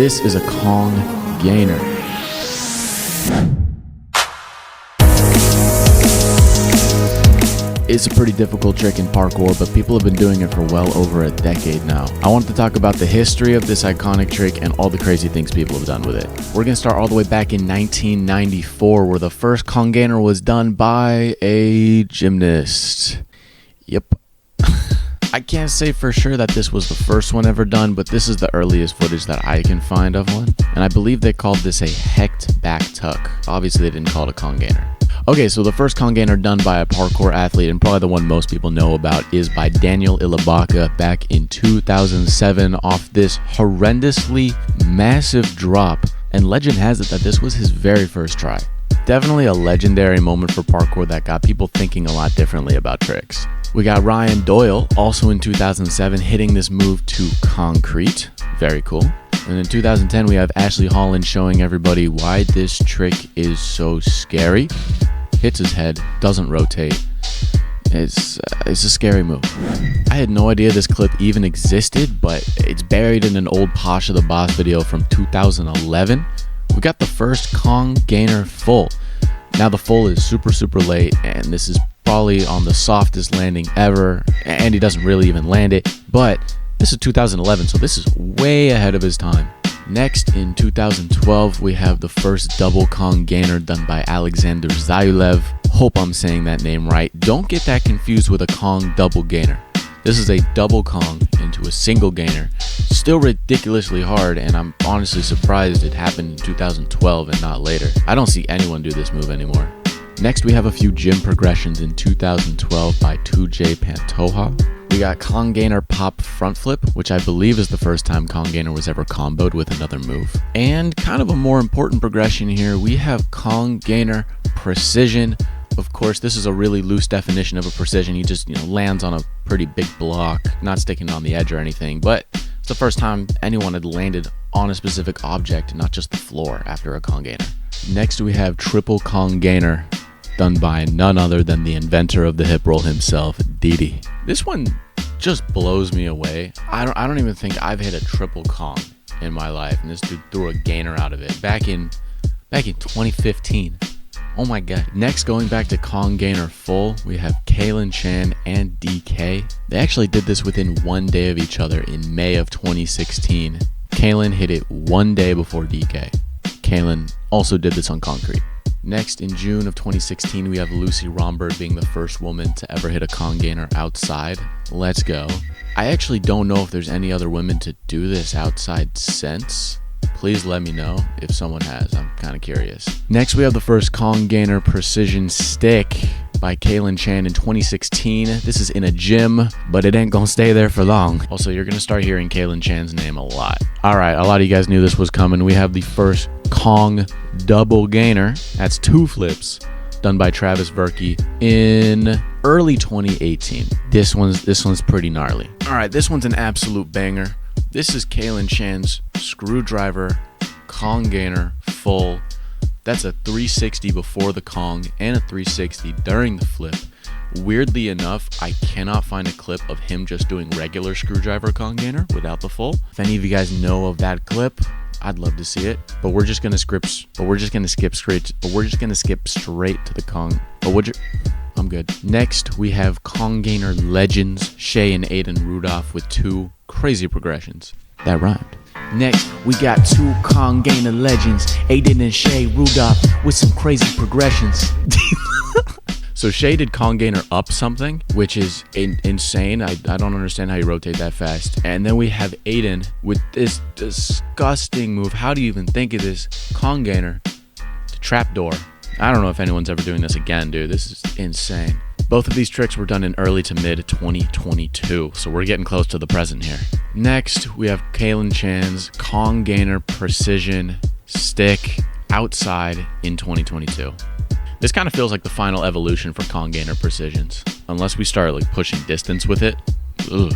This is a Kong gainer. It's a pretty difficult trick in parkour, but people have been doing it for well over a decade now. I wanted to talk about the history of this iconic trick and all the crazy things people have done with it. We're going to start all the way back in 1994, where the first Kong gainer was done by a gymnast. Yep. I can't say for sure that this was the first one ever done, but this is the earliest footage that I can find of one. And I believe they called this a hecht back tuck. Obviously, they didn't call it a Kong gainer. Okay, so the first Kong gainer done by a parkour athlete, and probably the one most people know about, is by Daniel Ilibaka back in 2007 off this horrendously massive drop. And legend has it that this was his very first try. Definitely a legendary moment for parkour that got people thinking a lot differently about tricks. We got Ryan Doyle, also in 2007, hitting this move to concrete. Very cool. And in 2010, we have Ashley Holland showing everybody why this trick is so scary. Hits his head, doesn't rotate. It's a scary move. I had no idea this clip even existed, but it's buried in an old Pasha the Boss video from 2011. We got the first Kong gainer full. Now the full is super late, and this is probably on the softest landing ever, and he doesn't really even land it, but this is 2011, so this is way ahead of his time. Next, in 2012, we have the first double Kong gainer done by Alexander Zayulev. Hope I'm saying that name right. Don't get that confused with a Kong double gainer. This is a double Kong into a single gainer. Still ridiculously hard, and I'm honestly surprised it happened in 2012 and not later. I don't see anyone do this move anymore. Next, we have a few gym progressions in 2012 by 2J Pantoja. We got Kong gainer pop front flip, which I believe is the first time Kong gainer was ever comboed with another move. And kind of a more important progression here, we have Kong gainer precision. Of course, this is a really loose definition of a precision. He just lands on a pretty big block, not sticking on the edge or anything, but it's the first time anyone had landed on a specific object, not just the floor after a Kong gainer. Next, we have triple Kong gainer, done by none other than the inventor of the hip roll himself, Didi. This one just blows me away. I don't even think I've hit a triple Kong in my life, and this dude threw a gainer out of it back in 2015. Oh my god. Next, going back to Kong gainer full, we have Kaylin Chan and DK. They actually did this within 1 day of each other in May of 2016. Kaylin hit it 1 day before DK. Kaylin also did this on concrete. Next, in June of 2016, we have Lucy Romberg being the first woman to ever hit a Kong gainer outside. Let's go. I actually don't know if there's any other women to do this outside since. Please let me know if someone has. I'm kind of curious. Next, we have the first Kong gainer precision stick by Kaylin Chan in 2016. This is in a gym, but it ain't gonna stay there for long. Also, you're gonna start hearing Kaylin Chan's name a lot. All right, a lot of you guys knew this was coming. We have the first Kong double gainer. That's 2 flips, done by Travis Verkey in early 2018. This one's pretty gnarly. All right, this one's an absolute banger. This is Kaylin Chan's screwdriver Kong gainer full. That's a 360 before the Kong and a 360 during the flip. Weirdly enough, I cannot find a clip of him just doing regular screwdriver Kong gainer without the full. If any of you guys know of that clip, I'd love to see it. But we're just gonna skip straight to the Kong. I'm good. Next, we have Kong gainer legends Shay and Aiden Rudolph with 2 crazy progressions. That rhymed. Next, we got 2 Kong gainer legends, Aiden and Shay Rudolph, with some crazy progressions. So Shay did Kong gainer up something, which is insane. I don't understand how you rotate that fast. And then we have Aiden with this disgusting move. How do you even think of this? Kong gainer to trapdoor. I don't know if anyone's ever doing this again, dude. This is insane. Both of these tricks were done in early to mid 2022, so we're getting close to the present here. Next, we have Kaylin Chan's Kong gainer precision stick outside in 2022. This kind of feels like the final evolution for Kong gainer precisions, unless we start pushing distance with it. Ugh.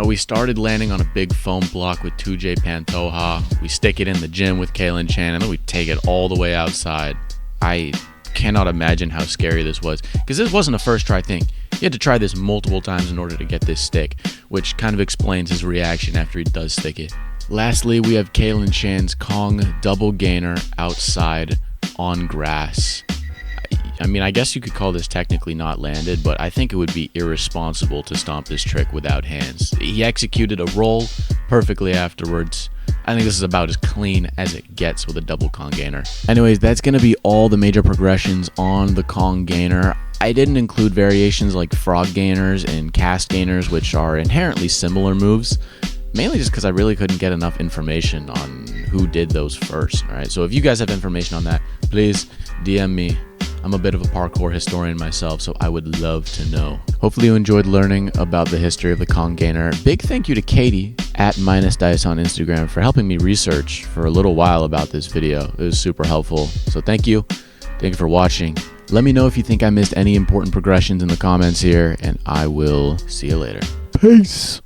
We started landing on a big foam block with 2J Pantoja. We stick it in the gym with Kaylin Chan, and then we take it all the way outside. I cannot imagine how scary this was, because this wasn't a first try thing. He had to try this multiple times in order to get this stick, which kind of explains his reaction after he does stick it. Lastly, we have Kalen Chan's Kong double gainer outside on grass. I mean, I guess you could call this technically not landed, but I think it would be irresponsible to stomp this trick without hands. He executed a roll perfectly afterwards. I think this is about as clean as it gets with a double Kong gainer. Anyways, that's going to be all the major progressions on the Kong gainer. I didn't include variations like frog gainers and cast gainers, which are inherently similar moves, mainly just because I really couldn't get enough information on who did those first. All right, so if you guys have information on that, please DM me. I'm a bit of a parkour historian myself, so I would love to know. Hopefully you enjoyed learning about the history of the Kong gainer. Big thank you to Katie at _dice on Instagram for helping me research for a little while about this video. It was super helpful. So thank you. Thank you for watching. Let me know if you think I missed any important progressions in the comments here, and I will see you later. Peace.